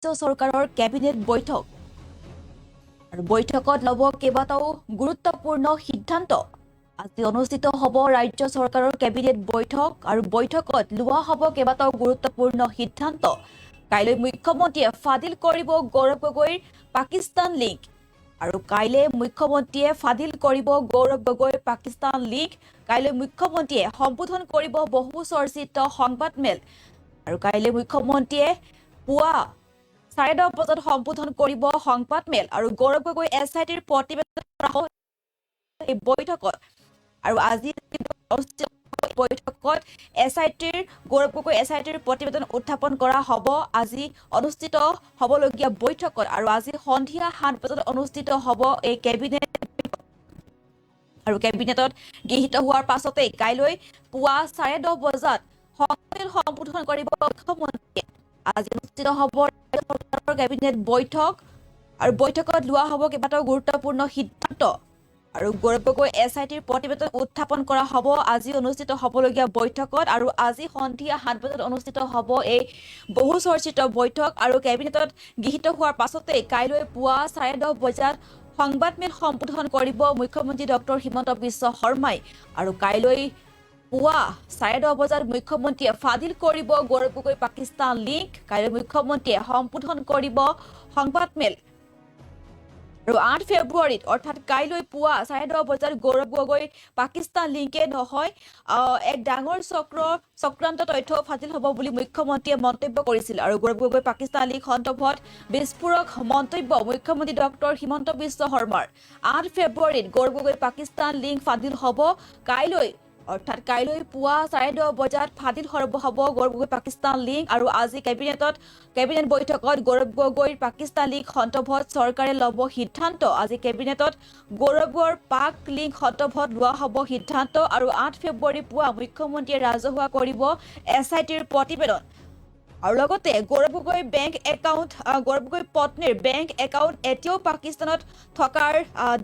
চৰকাৰৰ কেবিনেট বৈঠক আৰু বৈঠকত ল'ব কেইবাটাও গুৰুত্বপূৰ্ণ সিদ্ধান্ত আজি অনুষ্ঠিত হ'ব ৰাজ্য চৰকাৰৰ কেবিনেট বৈঠক আৰু বৈঠকত লোৱা হ'ব কেইবাটাও গুৰুত্বপূৰ্ণ সিদ্ধান্ত কাইলৈ মুখ্যমন্ত্ৰীয়ে ফাদিল কৰিব গৌৰৱ গগৈৰ পাকিস্তান লিংক আৰু কাইলৈ মুখ্যমন্ত্ৰীয়ে ফাদিল কৰিব গৌৰৱ গগৈৰ পাকিস্তান লিংক কাইলৈ মুখ্যমন্ত্ৰীয়ে সম্বোধন কৰিব বহু চৰ্চিত সংবাদমেল আৰু কাইলৈ মুখ্যমন্ত্ৰীয়ে পুৱা 10:30 বজাত সম্বোধন কৰিব সংবাদমেল আৰু গৌৰৱ গগৈ এছআইটিৰ প্ৰতিবেদন এই বৈঠকত আৰু আজি বৈঠকত এছআইটিৰ গৌৰৱ গগৈ এছআইটিৰ প্ৰতিবেদন উত্থাপন কৰা হ'ব আজি অনুষ্ঠিত হ'বলগীয়া বৈঠকত আৰু আজি সন্ধিয়া 7 বজাত অনুষ্ঠিত হ'ব এই কেবিনেট আৰু কেবিনেটত গৃহীত হোৱাৰ পাছতে কাইলৈ পুৱা 10:30 বজাত সম্বোধন কৰিব মুখ্যমন্ত্ৰীয়ে আজি অনুষ্ঠিত হ'ব কেবিনেট বৈঠক আৰু বৈঠকত লোৱা হ'ব কেইবাটাও গুৰুত্বপূৰ্ণ সিদ্ধান্ত আৰু গৌৰৱ গগৈ এছআইটিৰ প্ৰতিবেদন উত্থাপন কৰা হ'ব আজি অনুষ্ঠিত হ'বলগীয়া বৈঠকত আৰু আজি সন্ধিয়া 7 বজাত অনুষ্ঠিত হ'ব এই বহু চৰ্চিত বৈঠক আৰু কেবিনেটত গৃহীত হোৱাৰ পাছতে কাইলৈ পুৱা 10:30 বজাত সংবাদমেল সম্বোধন কৰিব মুখ্যমন্ত্ৰী ডক্টৰ হিমন্ত বিশ্ব শৰ্মাই আৰু কাইলৈ পুৱা 10:30 বজাত মুখ্যমন্ত্ৰীয়ে ফাদিল কৰিব গৌৰৱ গগৈ পাকিস্তান লিংক কাইলৈ মুখ্যমন্ত্ৰীয়ে সম্বোধন কৰিব সংবাদমেল আৰু 8 ফেব্ৰুৱাৰীত অৰ্থাৎ কাইলৈ পুৱা 10:30 বজাত গৌৰৱ গগৈ পাকিস্তান লিংকে নহয় এক ডাঙৰ চক্ৰান্ত তথ্য ফাদিল হ'ব বুলি মুখ্যমন্ত্ৰীয়ে মন্তব্য কৰিছিল আৰু গৌৰৱ গগৈ পাকিস্তান লিংক সন্দৰ্ভত বিস্ফোৰক মন্তব্য মুখ্যমন্ত্ৰী ডক্টৰ হিমন্ত বিশ্ব শৰ্মাৰ 8 ফেব্ৰুৱাৰীত গৌৰৱ গগৈ পাকিস্তান লিংক ফাদিল হ'ব কাইলৈ অৰ্থাৎ কাইলৈ পুৱা 10:30 বজাত ফাদিল হ'ব গৌৰৱ গগৈ পাকিস্তান লিংক আৰু আজি কেবিনেট বৈঠকত গৌৰৱ গগৈৰ পাকিস্তান লিংক সন্দৰ্ভত চৰকাৰে ল'ব সিদ্ধান্ত আজি কেবিনেটত গৌৰৱ গগৈৰ পাক লিংক সন্দৰ্ভত লোৱা হ'ব সিদ্ধান্ত আৰু 8 ফেব্ৰুৱাৰী পুৱা মুখ্যমন্ত্ৰীয়ে ৰাজহুৱা কৰিব এছআইটিৰ প্ৰতিবেদন আৰু লগতে গৌৰৱ গগৈ গৌৰৱ গগৈ পত্নীৰ বেংক একাউণ্ট এতিয়াও পাকিস্তানত থকাৰ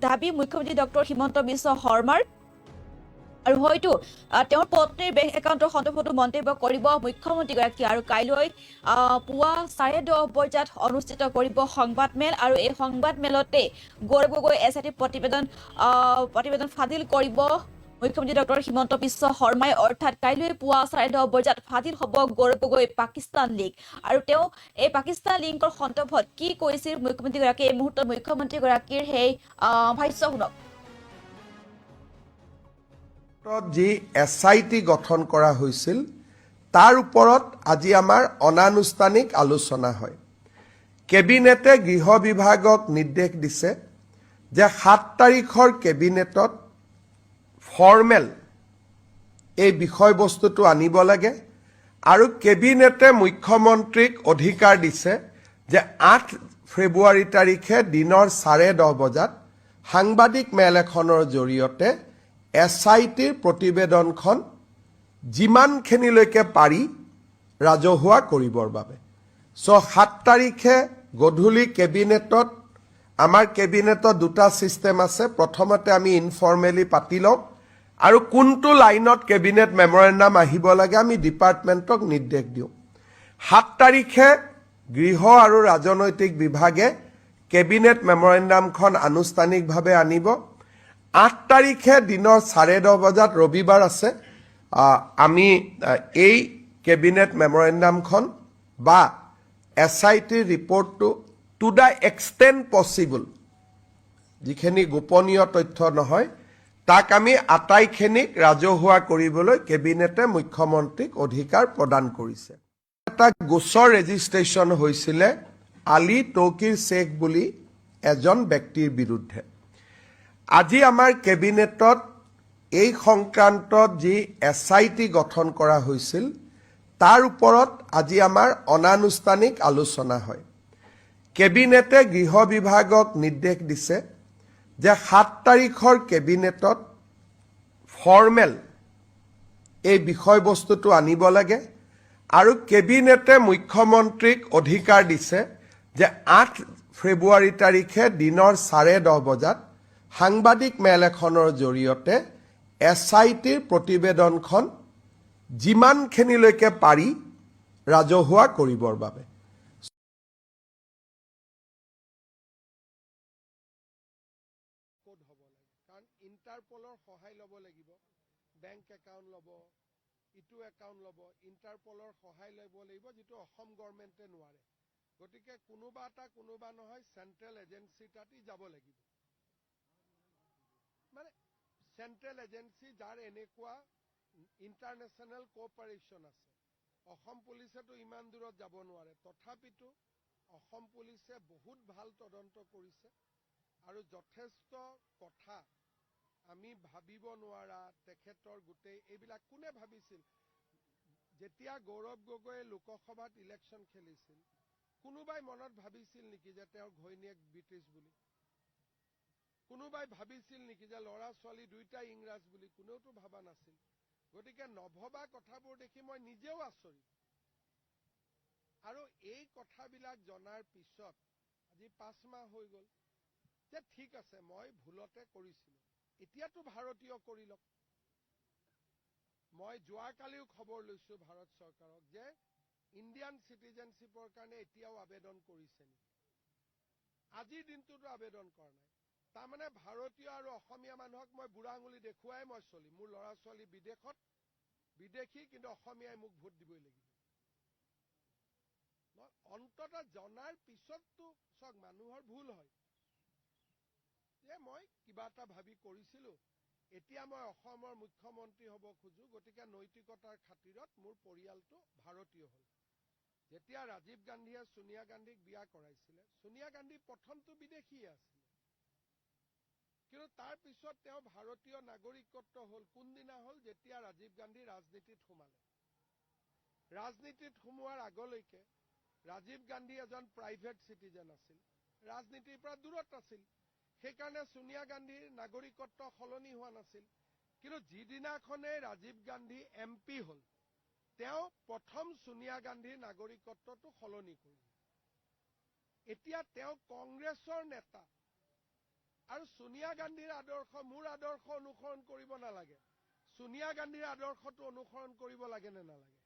দাবী মুখ্যমন্ত্ৰী ডক্টৰ হিমন্ত বিশ্ব শৰ্মাৰ আৰু হয়তো তেওঁৰ পত্নীৰ বেংক একাউণ্টৰ সন্দৰ্ভতো মন্তব্য কৰিব মুখ্যমন্ত্ৰীগৰাকী আৰু কাইলৈ পুৱা 10:30 বজাত অনুষ্ঠিত কৰিব সংবাদমেল আৰু এই সংবাদমেলতে গৌৰৱ গগৈ এছআইটি প্ৰতিবেদন ফাদিল কৰিব মুখ্যমন্ত্ৰী ডক্টৰ হিমন্ত বিশ্ব শৰ্মাই অৰ্থাৎ কাইলৈ পুৱা 10:30 বজাত ফাদিল হ'ব গৌৰৱ গগৈ পাকিস্তান লিংক আৰু তেওঁ এই পাকিস্তান লিংকৰ সন্দৰ্ভত কি কৈছিল মুখ্যমন্ত্ৰীগৰাকীয়ে এই মুহূৰ্তত মুখ্যমন্ত্ৰীগৰাকীৰ সেই ভাষ্য শুনক যি এছআইটি গঠন কৰা হৈছিল তাৰ ওপৰত আজি আমাৰ অনানুষ্ঠানিক আলোচনা হয় কেবিনেটে গৃহ বিভাগক নিৰ্দেশ দিছে যে 7 তাৰিখৰ কেবিনেটত ফৰ্মেল এই বিষয়বস্তুটো আনিব লাগে আৰু কেবিনেটে মুখ্যমন্ত্ৰীক অধিকাৰ দিছে যে 8 ফেব্ৰুৱাৰী তাৰিখে দিনৰ 10:30 বজাত সাংবাদিক মেল এখনৰ জৰিয়তে এছআইটিৰ প্ৰতিবেদনখন যিমানখিনিলৈকে পাৰি ৰাজহুৱা কৰিবৰ বাবে 7 তাৰিখে গধূলি কেবিনেটত আমাৰ কেবিনেটত দুটা ছিষ্টেম আছে প্ৰথমতে আমি ইনফৰ্মেলি পাতি লওঁ আৰু কোনটো লাইনত কেবিনেট মেমৰেণ্ডাম আহিব লাগে আমি ডিপাৰ্টমেণ্টক নিৰ্দেশ দিওঁ 7 তাৰিখে গৃহ আৰু ৰাজনৈতিক বিভাগে কেবিনেট মেমৰেণ্ডামখন আনুষ্ঠানিকভাৱে আনিব 8 তাৰিখে দিনৰ 10:30 বজাত ৰবিবাৰ আছে আমি এই কেবিনেট মেমৰেণ্ডামখন বা এছআইটিৰ ৰিপৰ্টটো টু দ্য এক্সটেণ্ট পচিবল যিখিনি গোপনীয় তথ্য নহয় তাক আমি আটাইখিনিক ৰাজহুৱা কৰিবলৈ কেবিনেটে মুখ্যমন্ত্ৰীক অধিকাৰ প্ৰদান কৰিছে এটা গোচৰ ৰেজিষ্ট্ৰেশ্যন হৈছিলে আলী তৌকিৰ শ্বেখ বুলি এজন ব্যক্তিৰ বিৰুদ্ধে আজি আমাৰ কেবিনেটত এই সংক্ৰান্তত যি এছআইটি গঠন কৰা হৈছিল তাৰ ওপৰত আজি আমাৰ অনানুষ্ঠানিক আলোচনা হয় কেবিনেটে গৃহ বিভাগক নিৰ্দেশ দিছে যে 7 তাৰিখৰ কেবিনেটত ফৰ্মেল এই বিষয়বস্তুটো আনিব লাগে আৰু কেবিনেটে মুখ্যমন্ত্ৰীক অধিকাৰ দিছে যে 8 ফেব্ৰুৱাৰী তাৰিখে দিনৰ 10:30 বজাত সাংবাদিক মেল এখনৰ জৰিয়তে এছআইটিৰ প্ৰতিবেদনখন যিমানখিনিলৈকে পাৰি ৰাজহুৱা কৰিবৰ বাবে ইণ্টাৰপলৰ সহায় ল'ব লাগিব, বেংক একাউণ্ট ল'ব, ইটো একাউণ্ট ল'ব, ইণ্টাৰপলৰ সহায় ল'ব লাগিব, যিটো অসম গভৰ্ণমেণ্টে নোৱাৰে। গতিকে কোনোবা নহয় চেণ্ট্ৰেল এজেঞ্চি তাত যাব লাগিব, মানে চেণ্ট্ৰেল এজেঞ্চি যাৰ এনেকুৱা ইণ্টাৰনেশ্যনেল কোঅপাৰেশ্যন আছে। অসম পুলিচেতো ইমান দূৰত যাব নোৱাৰে, তথাপিতো অসম পুলিচে বহুত ভাল তদন্ত কৰিছে আৰু যথেষ্ট কথা আমি ভাবিব নোৱাৰা তেখেতৰ গোটেই এইবিলাক কোনে ভাবিছিল? যেতিয়া গৌৰৱ গগৈয়ে লোকসভাত ইলেকশ্যন খেলিছিল, কোনোবাই মনত ভাবিছিল নেকি যে তেওঁৰ ঘৈণীয়েক ব্ৰিটিছ বুলি? কোনোবাই ভাবিছিল নেকি যে ল'ৰা ছোৱালী দুয়োটাই ইংৰাজ বুলি? কোনেওতো ভাবা নাছিল। গতিকে নভবা কথাবোৰ দেখি মই নিজেও আচৰিত। আৰু এই কথাবিলাক জনাৰ পিছত আজি 5 মাহ হৈ গ'ল যে ঠিক আছে মই ভুলতে কৰিছিলোঁ, এতিয়াতো ভাৰতীয় কৰি লওক। মই যোৱাকালিও খবৰ লৈছোঁ ভাৰত চৰকাৰক যে ইণ্ডিয়ান চিটিজেনশ্বিপৰ কাৰণে এতিয়াও আবেদন কৰিছে নেকি। আজিৰ দিনটোতো আবেদন কৰা নাই। তাৰমানে ভাৰতীয় আৰু অসমীয়া মানুহক মই বুঢ়া আঙুলি দেখুৱাই মই চলিম। মোৰ ল'ৰা ছোৱালী বিদেশত, বিদেশী, কিন্তু অসমীয়াই মোক ভোট দিবই লাগিব। অন্ততঃ জনাৰ পিছততো চাওক মানুহৰ ভুল হয় যে মই কিবা এটা ভাবি কৰিছিলোঁ, এতিয়া মই অসমৰ মুখ্যমন্ত্ৰী হ'ব খোজো, গতিকে নৈতিকতাৰ খাতিৰত মোৰ পৰিয়ালটো ভাৰতীয় হ'ল। যেতিয়া ৰাজীৱ গান্ধীয়ে ছোনিয়া গান্ধীক বিয়া কৰাইছিলে, ছোনিয়া গান্ধী প্ৰথমটো বিদেশীয়ে আছিলে, কিন্তু তাৰ পিছত তেওঁ ভাৰতীয় নাগৰিকত্ব হ'ল। কোনদিনা হ'ল? যেতিয়া ৰাজীৱ গান্ধী ৰাজনীতিত সোমালে। ৰাজনীতিত সোমোৱাৰ আগলৈকে ৰাজীৱ গান্ধী এজন প্ৰাইভেট চিটিজেন আছিল, ৰাজনীতিৰ পৰা দূৰত আছিল। সেইকাৰণে ছোনিয়া গান্ধীৰ নাগৰিকত্ব সলনি হোৱা নাছিল। কিন্তু যিদিনাখনে ৰাজীৱ গান্ধী MP হ'ল, তেওঁ প্ৰথম ছোনিয়া গান্ধীৰ নাগৰিকত্বটো সলনি কৰিলে। এতিয়া তেওঁ কংগ্ৰেছৰ নেতা আৰু ছোনিয়া গান্ধীৰ আদৰ্শ, মোৰ আদৰ্শ অনুসৰণ কৰিব নালাগে, ছোনিয়া গান্ধীৰ আদৰ্শটো অনুসৰণ কৰিব লাগে নে নালাগে?